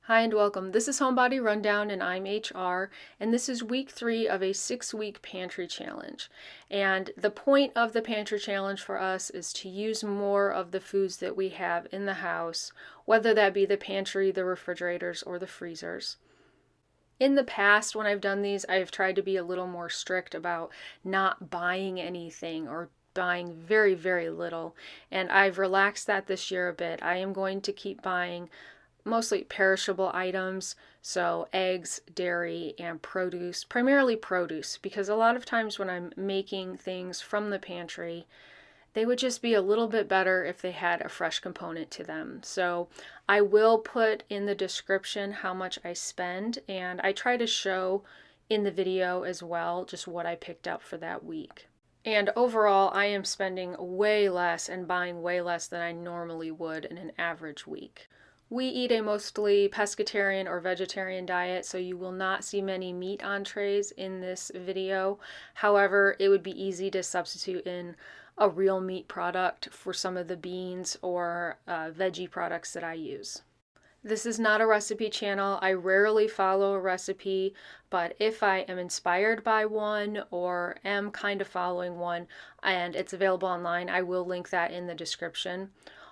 Hi and welcome. This is Homebody Rundown and I'm HR, and this is week 3 of a 6-week pantry challenge. And the point of the pantry challenge for us is to use more of the foods that we have in the house, whether that be the pantry, the refrigerators, or the freezers. In the past, when I've done these, I've tried to be a little more strict about not buying anything or buying very, very little. And I've relaxed that this year a bit. I am going to keep buying mostly perishable items, so eggs, dairy, and produce, primarily produce, because a lot of times when I'm making things from the pantry, they would just be a little bit better if they had a fresh component to them. So I will put in the description how much I spend, and I try to show in the video as well just what I picked up for that week. And overall, I am spending way less and buying way less than I normally would in an average week. We eat a mostly pescatarian or vegetarian diet, so you will not see many meat entrees in this video. However, it would be easy to substitute in a real meat product for some of the beans or veggie products that I use. This is not a recipe channel. I rarely follow a recipe, but if I am inspired by one or am kind of following one and it's available online, I will link that in the description.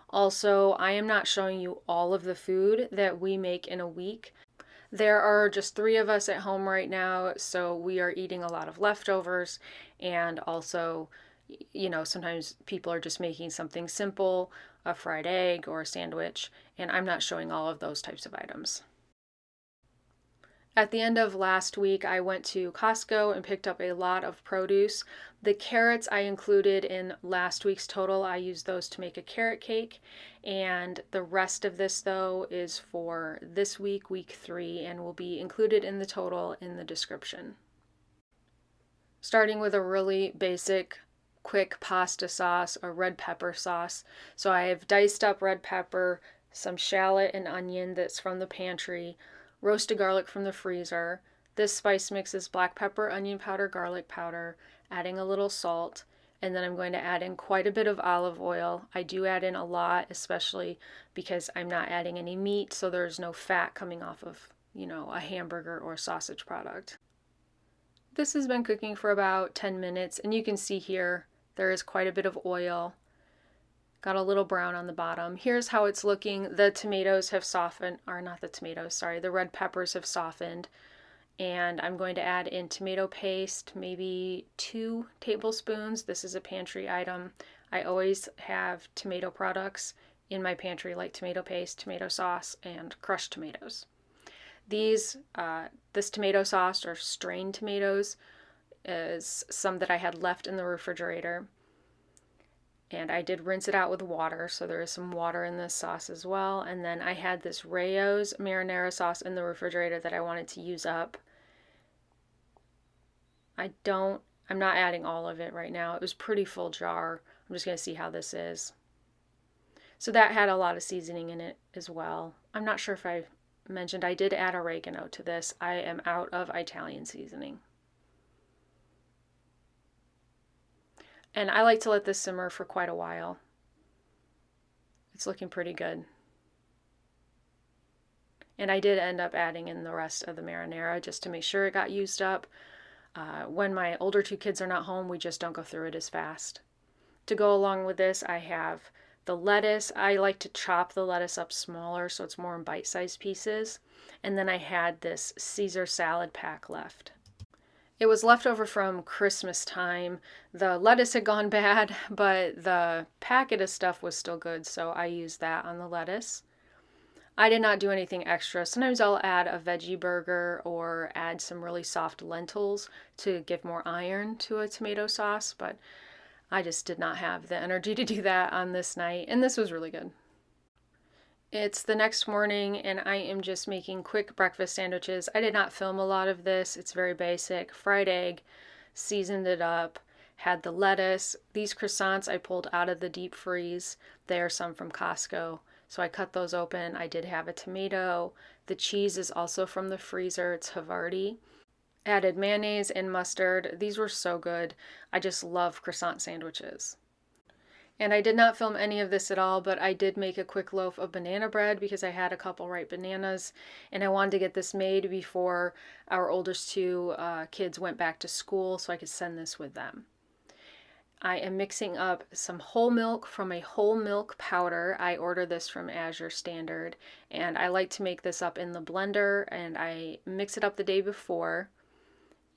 Also, I am not showing you all of the food that we make in a week. There are just 3 of us at home right now, so we are eating a lot of leftovers, and also, sometimes people are just making something simple, a fried egg or a sandwich, and I'm not showing all of those types of items. At the end of last week, I went to Costco and picked up a lot of produce. The carrots I included in last week's total. I used those to make a carrot cake. And the rest of this, though, is for this week, week 3, and will be included in the total in the description. Starting with a really basic, quick pasta sauce, a red pepper sauce. So I have diced up red pepper, some shallot and onion that's from the pantry, roasted garlic from the freezer. This spice mix is black pepper, onion powder, garlic powder, adding a little salt, and then I'm going to add in quite a bit of olive oil. I do add in a lot, especially because I'm not adding any meat, so there's no fat coming off of, a hamburger or sausage product. This has been cooking for about 10 minutes, and you can see here there is quite a bit of oil. Got a little brown on the bottom. Here's how it's looking. The tomatoes have softened, or not the tomatoes, sorry, the red peppers have softened. And I'm going to add in tomato paste, maybe 2 tablespoons. This is a pantry item. I always have tomato products in my pantry, like tomato paste, tomato sauce, and crushed tomatoes. This tomato sauce, or strained tomatoes, is some that I had left in the refrigerator. And I did rinse it out with water, so there is some water in this sauce as well. And then I had this Rayo's marinara sauce in the refrigerator that I wanted to use up. I'm not adding all of it right now. It was a pretty full jar. I'm just going to see how this is. So that had a lot of seasoning in it as well. I'm not sure if I mentioned I did add oregano to this. I am out of Italian seasoning. And I like to let this simmer for quite a while. It's looking pretty good. And I did end up adding in the rest of the marinara just to make sure it got used up. When my older 2 kids are not home, we just don't go through it as fast. To go along with this, I have the lettuce. I like to chop the lettuce up smaller so it's more in bite-sized pieces. And then I had this Caesar salad pack left. It was left over from Christmas time. The lettuce had gone bad, but the packet of stuff was still good, so I used that on the lettuce. I did not do anything extra. Sometimes I'll add a veggie burger or add some really soft lentils to give more iron to a tomato sauce, but I just did not have the energy to do that on this night, and this was really good. It's the next morning and I am just making quick breakfast sandwiches. I did not film a lot of this. It's very basic. Fried egg, seasoned it up, had the lettuce. These croissants I pulled out of the deep freeze. They are some from Costco. So I cut those open. I did have a tomato. The cheese is also from the freezer. It's Havarti. Added mayonnaise and mustard. These were so good. I just love croissant sandwiches. And I did not film any of this at all, but I did make a quick loaf of banana bread because I had a couple ripe bananas and I wanted to get this made before our oldest two kids went back to school so I could send this with them. I am mixing up some whole milk from a whole milk powder. I order this from Azure Standard, and I like to make this up in the blender, and I mix it up the day before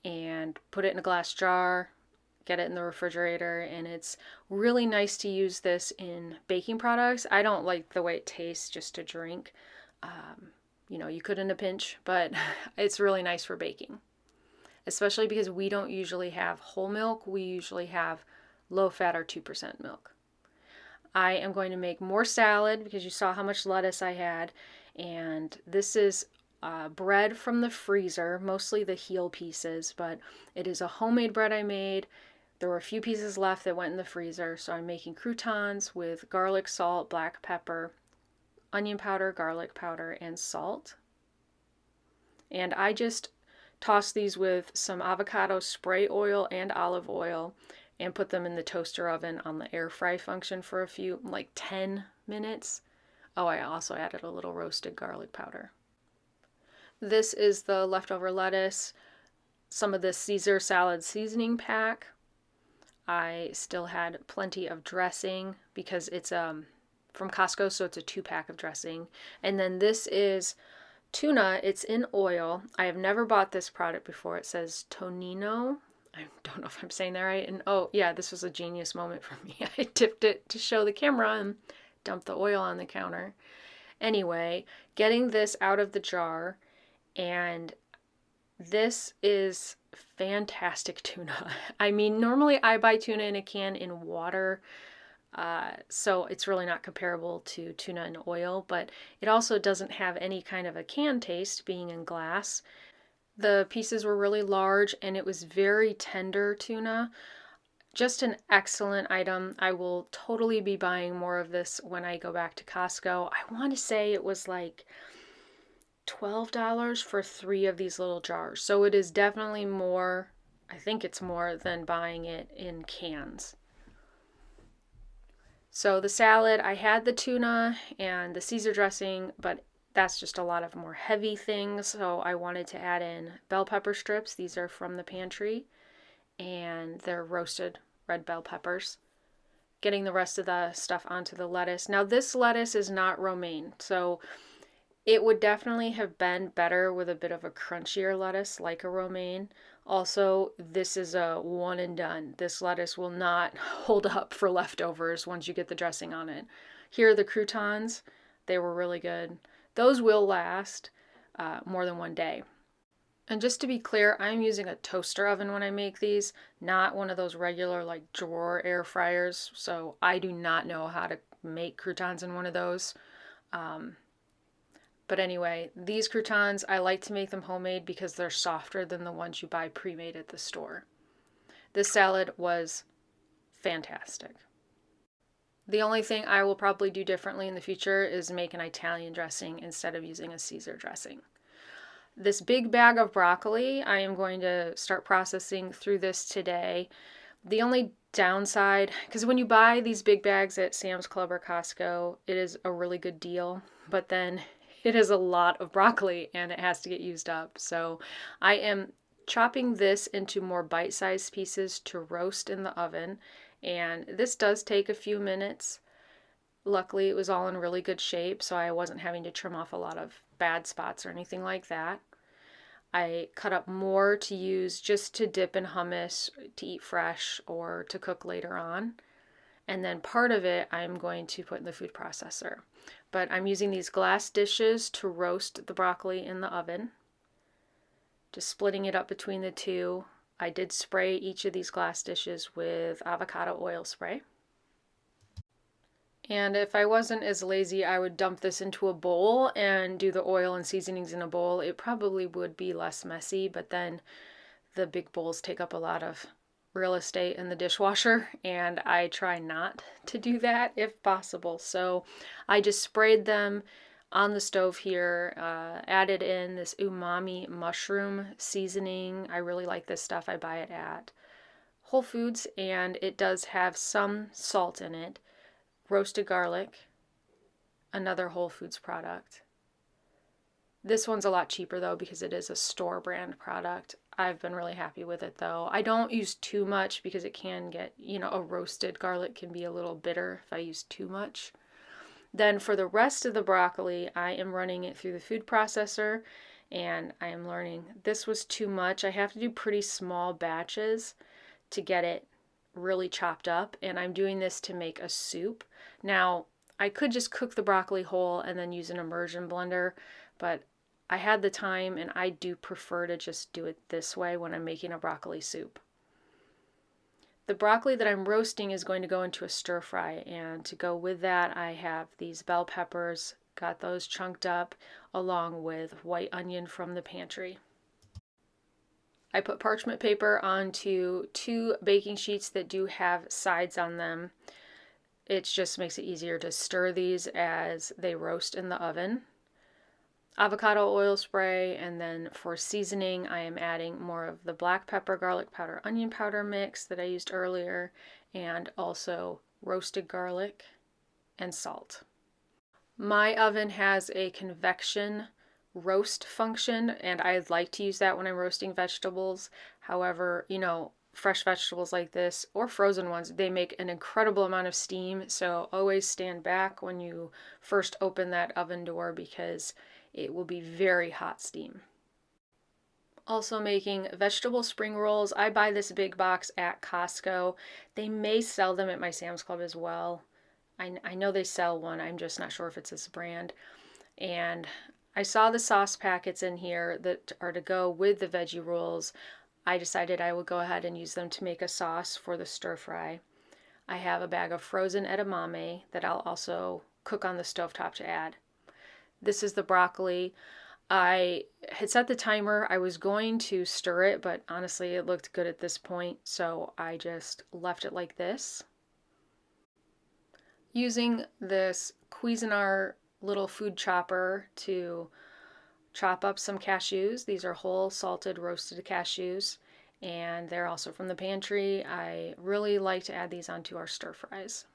and put it in a glass jar, get it in the refrigerator, and it's really nice to use this in baking products. I don't like the way it tastes just to drink. You could in a pinch, but it's really nice for baking, especially because we don't usually have whole milk. We usually have low fat or 2% milk. I am going to make more salad because you saw how much lettuce I had, and this is bread from the freezer, mostly the heel pieces, but it is a homemade bread I made. There were a few pieces left that went in the freezer, so I'm making croutons with garlic, salt, black pepper, onion powder, garlic powder, and salt. And I just toss these with some avocado spray oil and olive oil and put them in the toaster oven on the air fry function for a few, like 10 minutes. Oh, I also added a little roasted garlic powder. This is the leftover lettuce, some of the Caesar salad seasoning pack. I still had plenty of dressing because it's from Costco, so it's a 2-pack of dressing. And then this is tuna. It's in oil. I have never bought this product before. It says Tonino. I don't know if I'm saying that right. And oh yeah, this was a genius moment for me. I tipped it to show the camera and dumped the oil on the counter. Anyway, getting this out of the jar, and this is fantastic tuna. I mean, normally I buy tuna in a can in water, so it's really not comparable to tuna in oil, but it also doesn't have any kind of a can taste being in glass. The pieces were really large and it was very tender tuna. Just an excellent item. I will totally be buying more of this when I go back to Costco. I want to say it was like $12 for 3 of these little jars. So it is definitely more, I think it's more than buying it in cans. So the salad, I had the tuna and the Caesar dressing, but that's just a lot of more heavy things, so I wanted to add in bell pepper strips. These are from the Pantry, and they're roasted red bell peppers. Getting the rest of the stuff onto the lettuce. Now this lettuce is not romaine, so it would definitely have been better with a bit of a crunchier lettuce like a romaine. Also, this is a one and done. This lettuce will not hold up for leftovers once you get the dressing on it. Here are the croutons. They were really good. Those will last more than one day. And just to be clear, I'm using a toaster oven when I make these, not one of those regular like drawer air fryers. So I do not know how to make croutons in one of those. But anyway, these croutons, I like to make them homemade because they're softer than the ones you buy pre-made at the store. This salad was fantastic. The only thing I will probably do differently in the future is make an Italian dressing instead of using a Caesar dressing. This big bag of broccoli, I am going to start processing through this today. The only downside, because when you buy these big bags at Sam's Club or Costco, it is a really good deal, but then it is a lot of broccoli and it has to get used up. So I am chopping this into more bite-sized pieces to roast in the oven. And this does take a few minutes. Luckily, it was all in really good shape, so I wasn't having to trim off a lot of bad spots or anything like that. I cut up more to use just to dip in hummus, to eat fresh, or to cook later on. And then part of it I'm going to put in the food processor. But I'm using these glass dishes to roast the broccoli in the oven. Just splitting it up between the two. I did spray each of these glass dishes with avocado oil spray. And if I wasn't as lazy, I would dump this into a bowl and do the oil and seasonings in a bowl. It probably would be less messy, but then the big bowls take up a lot of real estate in the dishwasher, and I try not to do that if possible. So I just sprayed them on the stove here, added in this umami mushroom seasoning. I really like this stuff. I buy it at Whole Foods, and it does have some salt in it. roasted garlic, another Whole Foods product. This one's a lot cheaper though because it is a store brand product. I've been really happy with it though. I don't use too much because it can get, a roasted garlic can be a little bitter if I use too much. Then for the rest of the broccoli, I am running it through the food processor and I am learning this was too much. I have to do pretty small batches to get it really chopped up, and I'm doing this to make a soup. Now, I could just cook the broccoli whole and then use an immersion blender, but I had the time and I do prefer to just do it this way when I'm making a broccoli soup. The broccoli that I'm roasting is going to go into a stir fry, and to go with that I have these bell peppers, got those chunked up along with white onion from the pantry. I put parchment paper onto 2 baking sheets that do have sides on them. It just makes it easier to stir these as they roast in the oven. Avocado oil spray, and then for seasoning I am adding more of the black pepper, garlic powder, onion powder mix that I used earlier, and also roasted garlic and salt. My oven has a convection roast function, and I like to use that when I'm roasting vegetables. However, fresh vegetables like this or frozen ones, they make an incredible amount of steam, so always stand back when you first open that oven door because it will be very hot steam. Also making vegetable spring rolls. I buy this big box at Costco. They may sell them at my Sam's Club as well. I know they sell one, I'm just not sure if it's this brand. And I saw the sauce packets in here that are to go with the veggie rolls. I decided I would go ahead and use them to make a sauce for the stir fry. I have a bag of frozen edamame that I'll also cook on the stovetop to add. This is the broccoli. I had set the timer. I was going to stir it, but honestly it looked good at this point, so I just left it like this. Using this Cuisinart little food chopper to chop up some cashews. These are whole salted roasted cashews, and they're also from the pantry. I really like to add these onto our stir fries.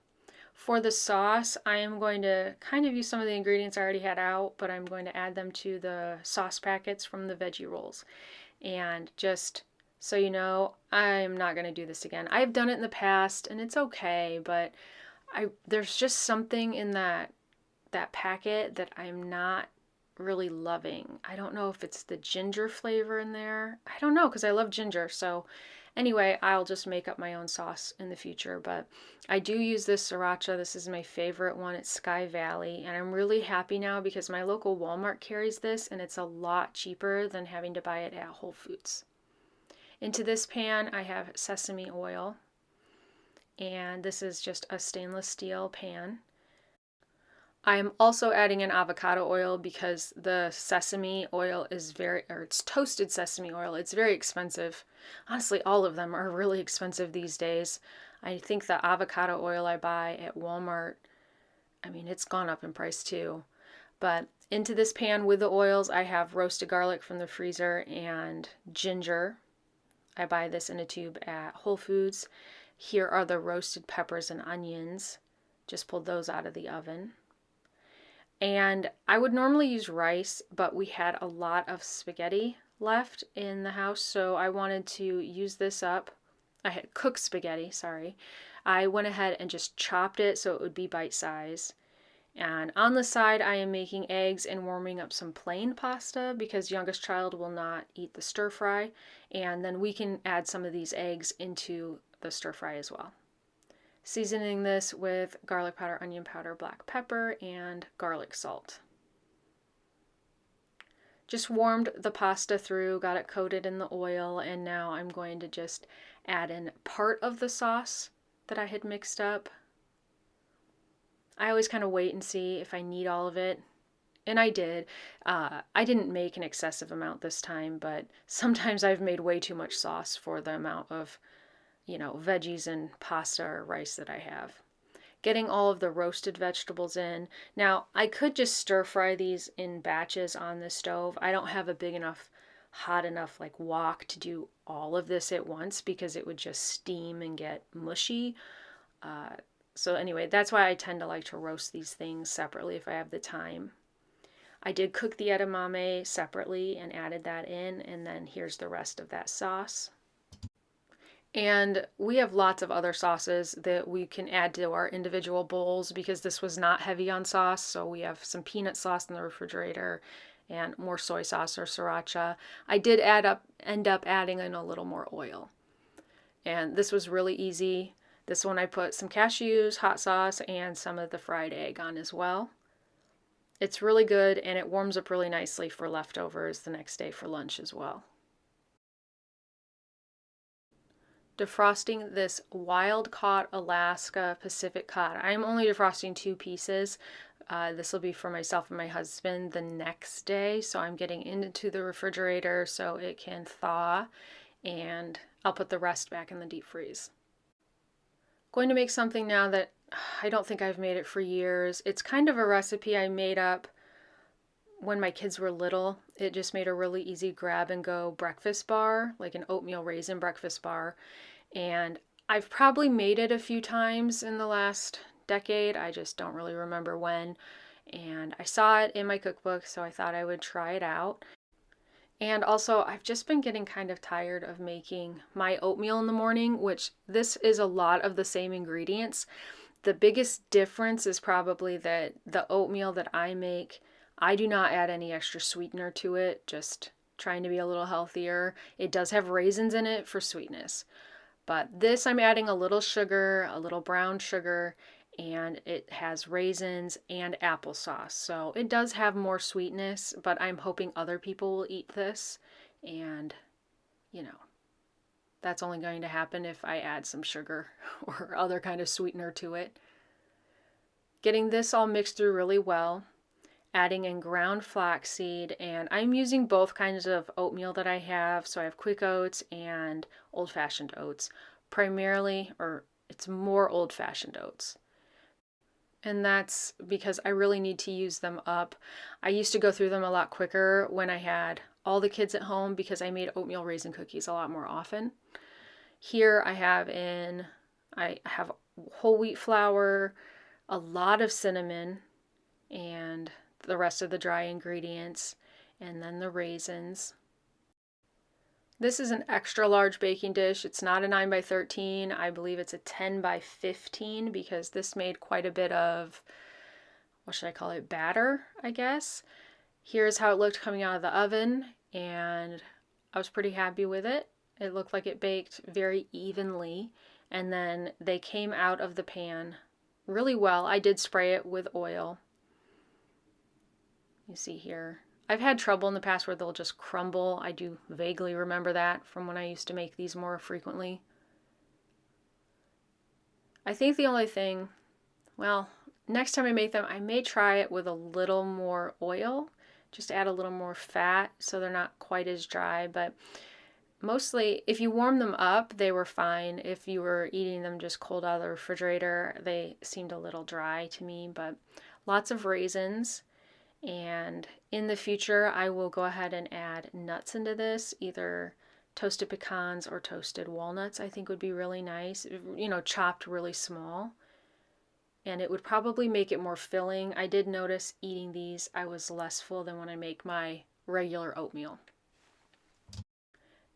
For the sauce, I am going to kind of use some of the ingredients I already had out, but I'm going to add them to the sauce packets from the veggie rolls. And just so you know, I'm not going to do this again. I've done it in the past and it's okay, but there's just something in that packet that I'm not really loving. I don't know if it's the ginger flavor in there. I don't know, because I love ginger. So anyway, I'll just make up my own sauce in the future. But I do use this sriracha. This is my favorite one. It's Sky Valley. And I'm really happy now because my local Walmart carries this and it's a lot cheaper than having to buy it at Whole Foods. Into this pan, I have sesame oil. And this is just a stainless steel pan. I'm also adding an avocado oil because the sesame oil is it's toasted sesame oil. It's very expensive. Honestly, all of them are really expensive these days. I think the avocado oil I buy at Walmart, it's gone up in price too. But into this pan with the oils, I have roasted garlic from the freezer and ginger. I buy this in a tube at Whole Foods. Here are the roasted peppers and onions. Just pulled those out of the oven. And I would normally use rice, but we had a lot of spaghetti left in the house, so I wanted to use this up. I had cooked spaghetti, sorry. I went ahead and just chopped it so it would be bite size. And on the side, I am making eggs and warming up some plain pasta because youngest child will not eat the stir fry. And then we can add some of these eggs into the stir fry as well. Seasoning this with garlic powder, onion powder, black pepper, and garlic salt. Just warmed the pasta through, got it coated in the oil, and now I'm going to just add in part of the sauce that I had mixed up. I always kind of wait and see if I need all of it. And I did. I didn't make an excessive amount this time, but sometimes I've made way too much sauce for the amount of veggies and pasta or rice that I have. Getting all of the roasted vegetables in. Now, I could just stir fry these in batches on the stove. I don't have a big enough, hot enough wok to do all of this at once because it would just steam and get mushy. So anyway, that's why I tend to like to roast these things separately if I have the time. I did cook the edamame separately and added that in, and then here's the rest of that sauce. And we have lots of other sauces that we can add to our individual bowls because this was not heavy on sauce. So we have some peanut sauce in the refrigerator and more soy sauce or sriracha. I did end up adding in a little more oil. And this was really easy. This one I put some cashews, hot sauce, and some of the fried egg on as well. It's really good and it warms up really nicely for leftovers the next day for lunch as well. Defrosting this wild caught Alaska Pacific cod. I'm only defrosting 2 pieces. This will be for myself and my husband the next day, so I'm getting into the refrigerator so it can thaw, and I'll put the rest back in the deep freeze. Going to make something now that I don't think I've made it for years. It's kind of a recipe I made up when my kids were little. It just made a really easy grab and go breakfast bar, like an oatmeal raisin breakfast bar. And I've probably made it a few times in the last decade. I just don't really remember when. And I saw it in my cookbook, so I thought I would try it out. And also, I've just been getting kind of tired of making my oatmeal in the morning, which this is a lot of the same ingredients. The biggest difference is probably that the oatmeal that I make, I do not add any extra sweetener to it, just trying to be a little healthier. It does have raisins in it for sweetness. But this I'm adding a little sugar, a little brown sugar, and it has raisins and applesauce. So it does have more sweetness, but I'm hoping other people will eat this. And, you know, that's only going to happen if I add some sugar or other kind of sweetener to it. Getting this all mixed through really well. Adding in ground flaxseed, and I'm using both kinds of oatmeal that I have. So I have quick oats and old-fashioned oats. Primarily, or it's more old-fashioned oats. And that's because I really need to use them up. I used to go through them a lot quicker when I had all the kids at home because I made oatmeal raisin cookies a lot more often. Here I have whole wheat flour, a lot of cinnamon, and the rest of the dry ingredients, and then the raisins. This is an extra large baking dish. It's not a 9 by 13. I believe it's a 10 by 15 because this made quite a bit of, what should I call it, batter, I guess. Here's how it looked coming out of the oven, and I was pretty happy with it. It looked like it baked very evenly, and then they came out of the pan really well. I did spray it with oil. You see here. I've had trouble in the past where they'll just crumble. I do vaguely remember that from when I used to make these more frequently. I think the only thing, well, next time I make them, I may try it with a little more oil. Just add a little more fat so they're not quite as dry. But mostly, if you warm them up, they were fine. If you were eating them just cold out of the refrigerator, they seemed a little dry to me. But lots of raisins. And in the future, I will go ahead and add nuts into this, either toasted pecans or toasted walnuts. I think would be really nice, chopped really small. And it would probably make it more filling. I did notice eating these, I was less full than when I make my regular oatmeal.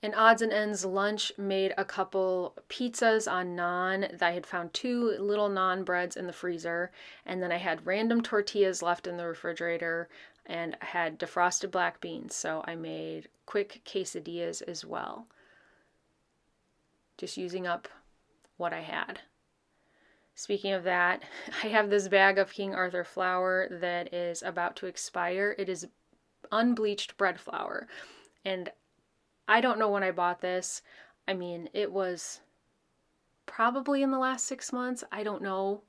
In odds and ends lunch, made a couple pizzas on naan. I had found 2 little naan breads in the freezer, and then I had random tortillas left in the refrigerator, and I had defrosted black beans, so I made quick quesadillas as well. Just using up what I had. Speaking of that, I have this bag of King Arthur flour that is about to expire. It is unbleached bread flour, and I don't know when I bought this. I mean, it was probably in the last 6 months. I don't know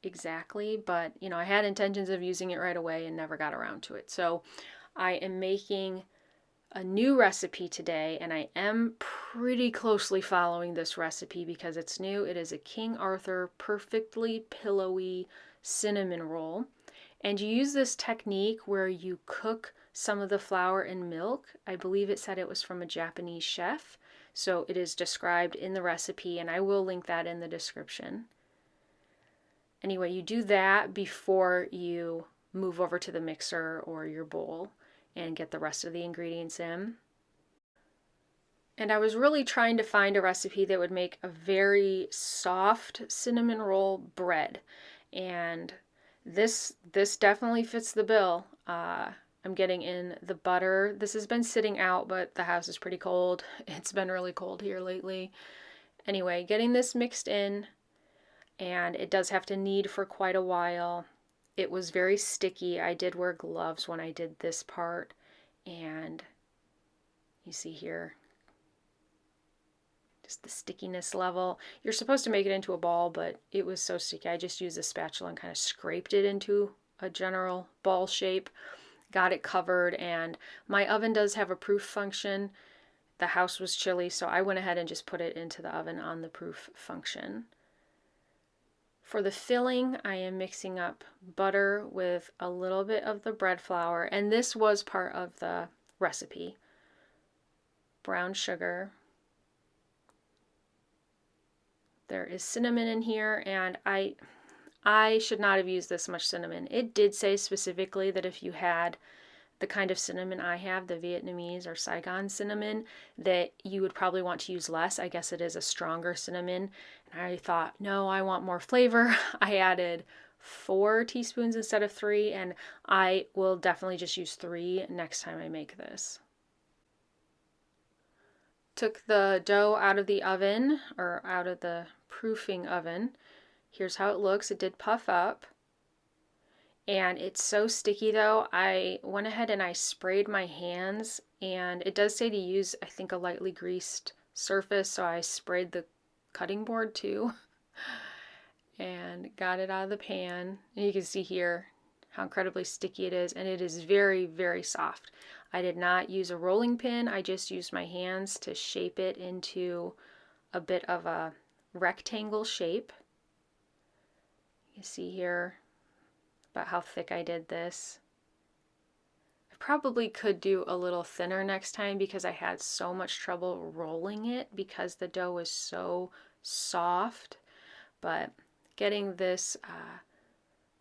exactly, but I had intentions of using it right away and never got around to it. So I am making a new recipe today, and I am pretty closely following this recipe because it's new. It is a King Arthur perfectly pillowy cinnamon roll. And you use this technique where you cook some of the flour in milk. I believe it said it was from a Japanese chef. So it is described in the recipe, and I will link that in the description. Anyway, you do that before you move over to the mixer or your bowl and get the rest of the ingredients in. And I was really trying to find a recipe that would make a very soft cinnamon roll bread. And this definitely fits the bill. I'm getting in the butter. This has been sitting out, but the house is pretty cold. It's been really cold here lately. Anyway, getting this mixed in, and it does have to knead for quite a while. It was very sticky. I did wear gloves when I did this part, and you see here, just the stickiness level. You're supposed to make it into a ball, but it was so sticky. I just used a spatula and kind of scraped it into a general ball shape. Got it covered, and my oven does have a proof function. The house was chilly, so I went ahead and just put it into the oven on the proof function. For the filling, I am mixing up butter with a little bit of the bread flour, and this was part of the recipe. Brown sugar. There is cinnamon in here, and I should not have used this much cinnamon. It did say specifically that if you had the kind of cinnamon I have, the Vietnamese or Saigon cinnamon, that you would probably want to use less. I guess it is a stronger cinnamon. And I thought, no, I want more flavor. I added 4 teaspoons instead of 3, and I will definitely just use 3 next time I make this. Took the dough out of the oven, or out of the proofing oven. Here's how it looks. It did puff up. And it's so sticky though, I went ahead and I sprayed my hands, and it does say to use, I think, a lightly greased surface, so I sprayed the cutting board too and got it out of the pan. And you can see here how incredibly sticky it is, and it is very, very soft. I did not use a rolling pin, I just used my hands to shape it into a bit of a rectangle shape. You see here about how thick I did this. I probably could do a little thinner next time because I had so much trouble rolling it because the dough was so soft. But getting this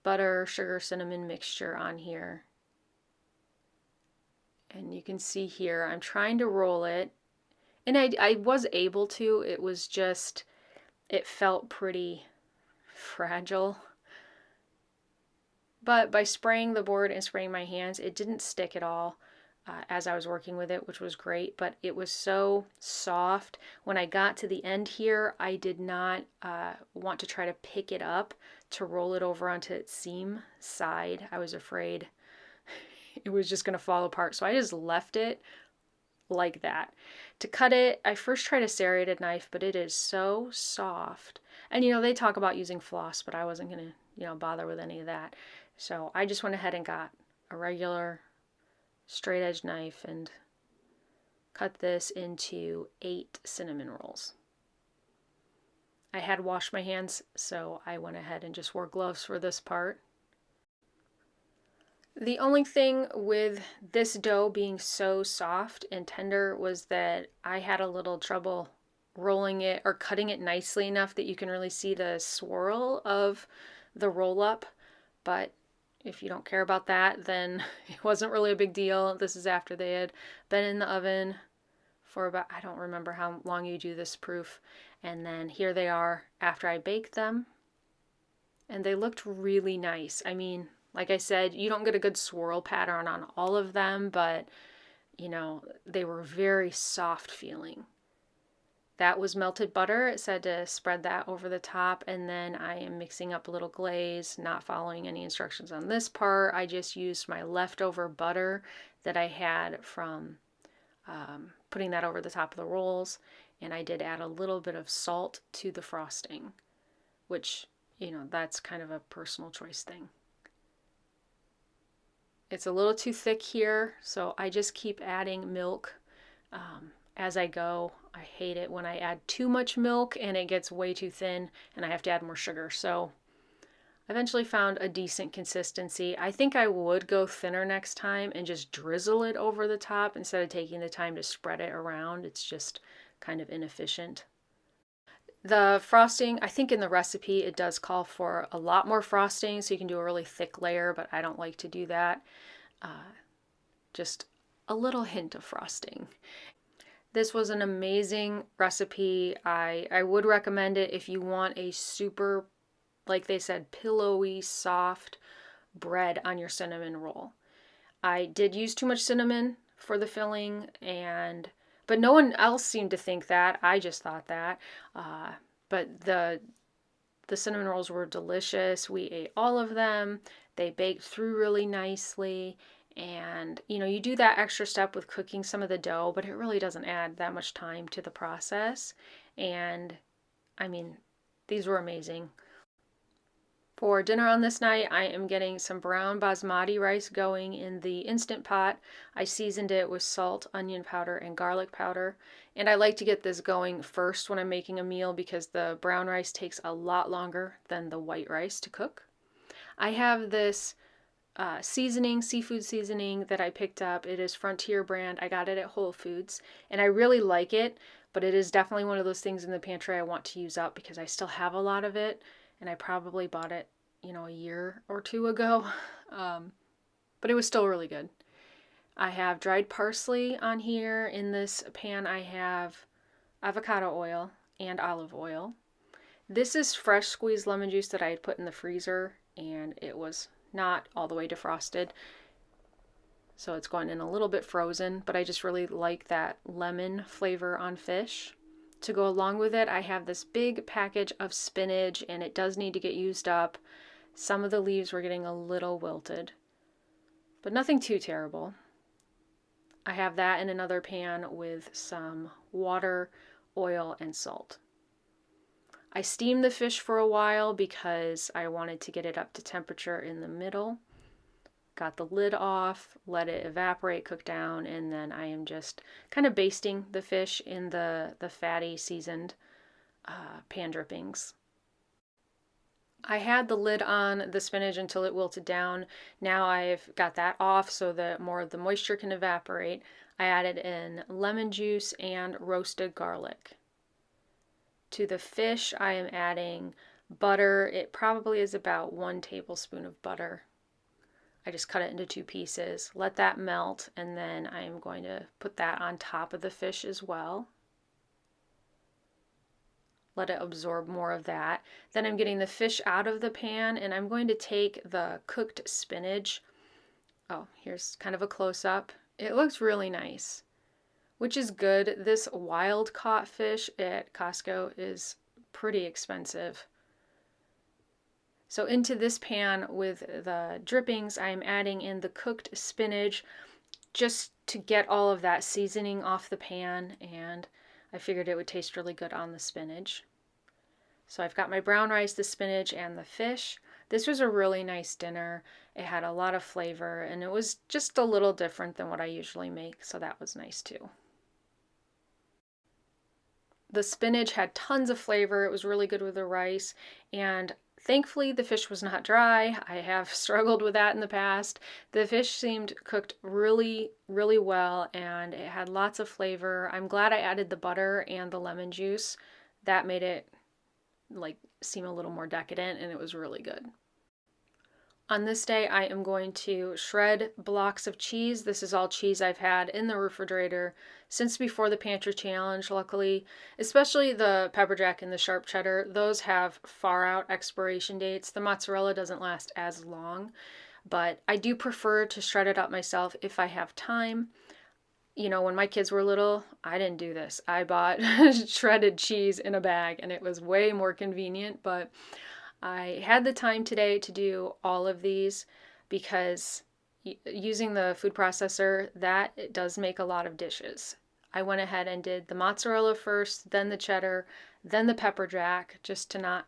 butter, sugar, cinnamon mixture on here. And you can see here, I'm trying to roll it. And I was able to, it was just, it felt pretty fragile. But by spraying the board and spraying my hands, it didn't stick at all as I was working with it, which was great. But it was so soft. When I got to the end here, I did not want to try to pick it up to roll it over onto its seam side. I was afraid it was just going to fall apart. So I just left it like that. To cut it, I first tried a serrated knife, but it is so soft. And they talk about using floss, but I wasn't going to, bother with any of that. So I just went ahead and got a regular straight edge knife and cut this into 8 cinnamon rolls. I had washed my hands, so I went ahead and just wore gloves for this part. The only thing with this dough being so soft and tender was that I had a little trouble rolling it or cutting it nicely enough that you can really see the swirl of the roll up. But if you don't care about that, then it wasn't really a big deal. This is after they had been in the oven for about, I don't remember how long you do this proof. And then here they are after I baked them. And they looked really nice. I mean, like I said, you don't get a good swirl pattern on all of them, but they were very soft feeling. That was melted butter. It said to spread that over the top, and then I am mixing up a little glaze, not following any instructions on this part. I just used my leftover butter that I had from putting that over the top of the rolls, and I did add a little bit of salt to the frosting, which, that's kind of a personal choice thing. It's a little too thick here, so I just keep adding milk as I go. I hate it when I add too much milk and it gets way too thin and I have to add more sugar. So I eventually found a decent consistency. I think I would go thinner next time and just drizzle it over the top instead of taking the time to spread it around. It's just kind of inefficient. The frosting, I think in the recipe it does call for a lot more frosting, so you can do a really thick layer, but I don't like to do that. Just a little hint of frosting. This was an amazing recipe. I would recommend it if you want a super, like they said, pillowy, soft bread on your cinnamon roll. I did use too much cinnamon for the filling, but no one else seemed to think that. I just thought that. But the cinnamon rolls were delicious. We ate all of them. They baked through really nicely. And you do that extra step with cooking some of the dough, but it really doesn't add that much time to the process. And I mean, these were amazing. For dinner on this night, I am getting some brown basmati rice going in the Instant Pot. I seasoned it with salt, onion powder, and garlic powder. And I like to get this going first when I'm making a meal because the brown rice takes a lot longer than the white rice to cook. I have this seafood seasoning that I picked up. It is Frontier brand. I got it at Whole Foods, and I really like it, but it is definitely one of those things in the pantry I want to use up because I still have a lot of it, and I probably bought it, a year or two ago. But it was still really good. I have dried parsley on here. In this pan, I have avocado oil and olive oil. This is fresh squeezed lemon juice that I had put in the freezer, and it was not all the way defrosted. So it's going in a little bit frozen, but I just really like that lemon flavor on fish. To go along with it, I have this big package of spinach, and it does need to get used up. Some of the leaves were getting a little wilted, but nothing too terrible. I have that in another pan with some water, oil, and salt. I steamed the fish for a while because I wanted to get it up to temperature in the middle. Got the lid off, let it evaporate, cook down, and then I am just kind of basting the fish in the fatty seasoned pan drippings. I had the lid on the spinach until it wilted down. Now I've got that off so that more of the moisture can evaporate. I added in lemon juice and roasted garlic. To the fish, I am adding butter. It probably is about 1 tablespoon of butter. I just cut it into 2 pieces, let that melt, and then I am going to put that on top of the fish as well. Let it absorb more of that. Then I'm getting the fish out of the pan, and I'm going to take the cooked spinach. Oh, here's kind of a close-up. It looks really nice, which is good. This wild caught fish at Costco is pretty expensive. So into this pan with the drippings, I'm adding in the cooked spinach just to get all of that seasoning off the pan, and I figured it would taste really good on the spinach. So I've got my brown rice, the spinach, and the fish. This was a really nice dinner. It had a lot of flavor, and it was just a little different than what I usually make, so that was nice too. The spinach had tons of flavor. It was really good with the rice, and thankfully the fish was not dry. I have struggled with that in the past. The fish seemed cooked really, really well, and it had lots of flavor. I'm glad I added the butter and the lemon juice. That made it seem a little more decadent, and it was really good. On this day, I am going to shred blocks of cheese. This is all cheese I've had in the refrigerator since before the Pantry Challenge, luckily. Especially the pepper jack and the sharp cheddar. Those have far out expiration dates. The mozzarella doesn't last as long, but I do prefer to shred it up myself if I have time. When my kids were little, I didn't do this. I bought shredded cheese in a bag, and it was way more convenient, but I had the time today to do all of these because using the food processor, that it does make a lot of dishes. I went ahead and did the mozzarella first, then the cheddar, then the pepper jack, just to not,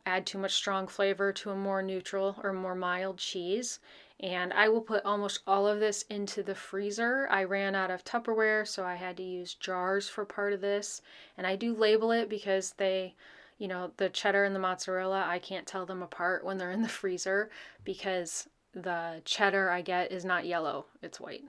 add too much strong flavor to a more neutral or more mild cheese. And I will put almost all of this into the freezer. I ran out of Tupperware, so I had to use jars for part of this. And I do label it because the cheddar and the mozzarella, I can't tell them apart when they're in the freezer because the cheddar I get is not yellow, it's white.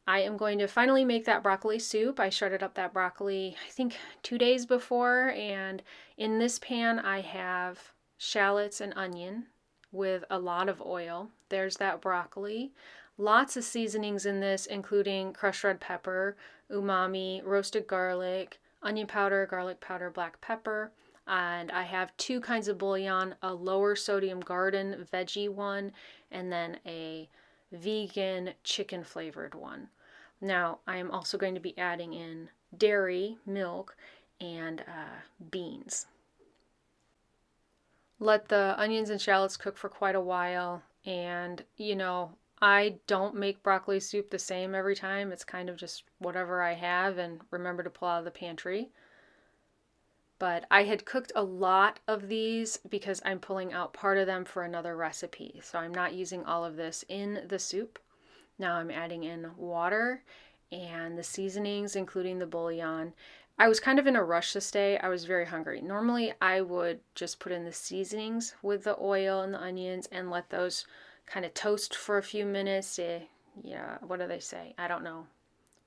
I am going to finally make that broccoli soup. I shredded up that broccoli, I think 2 days before, and in this pan I have shallots and onion with a lot of oil. There's that broccoli. Lots of seasonings in this, including crushed red pepper, umami, roasted garlic, onion powder, garlic powder, black pepper. And I have two kinds of bouillon, a lower sodium garden veggie one, and then a vegan chicken flavored one. Now, I am also going to be adding in dairy, milk, and beans. Let the onions and shallots cook for quite a while, and I don't make broccoli soup the same every time. It's kind of just whatever I have and remember to pull out of the pantry. But I had cooked a lot of these because I'm pulling out part of them for another recipe. So I'm not using all of this in the soup. Now I'm adding in water and the seasonings, including the bouillon. I was kind of in a rush this day. I was very hungry. Normally I would just put in the seasonings with the oil and the onions and let those kind of toast for a few minutes. Yeah, what do they say? I don't know.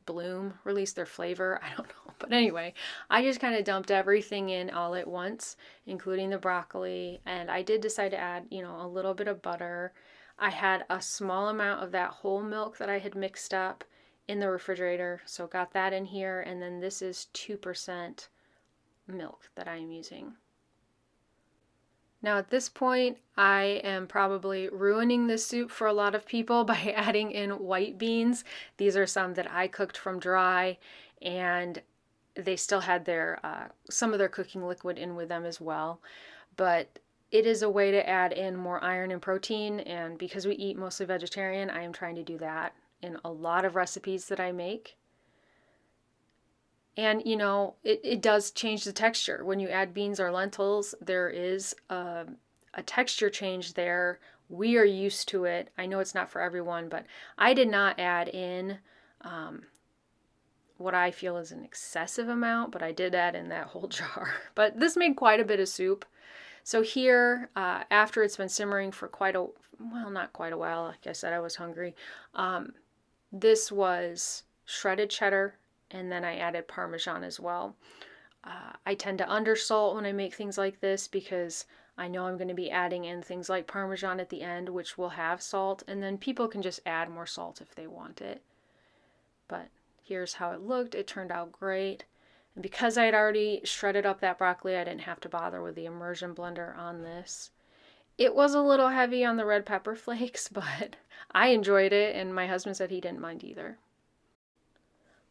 Bloom, release their flavor. I don't know. But anyway, I just kind of dumped everything in all at once, including the broccoli. And I did decide to add, a little bit of butter. I had a small amount of that whole milk that I had mixed up in the refrigerator. So got that in here. And then this is 2% milk that I am using. Now at this point, I am probably ruining this soup for a lot of people by adding in white beans. These are some that I cooked from dry, and they still had some of their cooking liquid in with them as well. But it is a way to add in more iron and protein, and because we eat mostly vegetarian, I am trying to do that in a lot of recipes that I make. And it does change the texture. When you add beans or lentils, there is a texture change there. We are used to it. I know it's not for everyone, but I did not add in what I feel is an excessive amount, but I did add in that whole jar. But this made quite a bit of soup. So here, after it's been simmering for not quite a while, like I said, I was hungry. This was shredded cheddar, and then I added Parmesan as well. I tend to undersalt when I make things like this because I know I'm going to be adding in things like Parmesan at the end, which will have salt, and then people can just add more salt if they want it. But here's how it looked. It turned out great. And because I had already shredded up that broccoli, I didn't have to bother with the immersion blender on this. It was a little heavy on the red pepper flakes, but I enjoyed it, and my husband said he didn't mind either.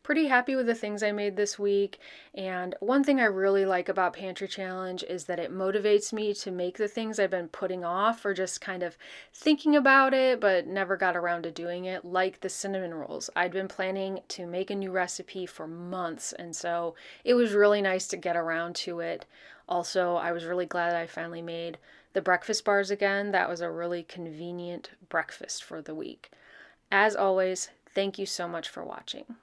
Pretty happy with the things I made this week, and one thing I really like about Pantry Challenge is that it motivates me to make the things I've been putting off or just kind of thinking about it but never got around to doing it, like the cinnamon rolls. I'd been planning to make a new recipe for months, and so it was really nice to get around to it. Also, I was really glad that I finally made the breakfast bars again. That was a really convenient breakfast for the week. As always, thank you so much for watching.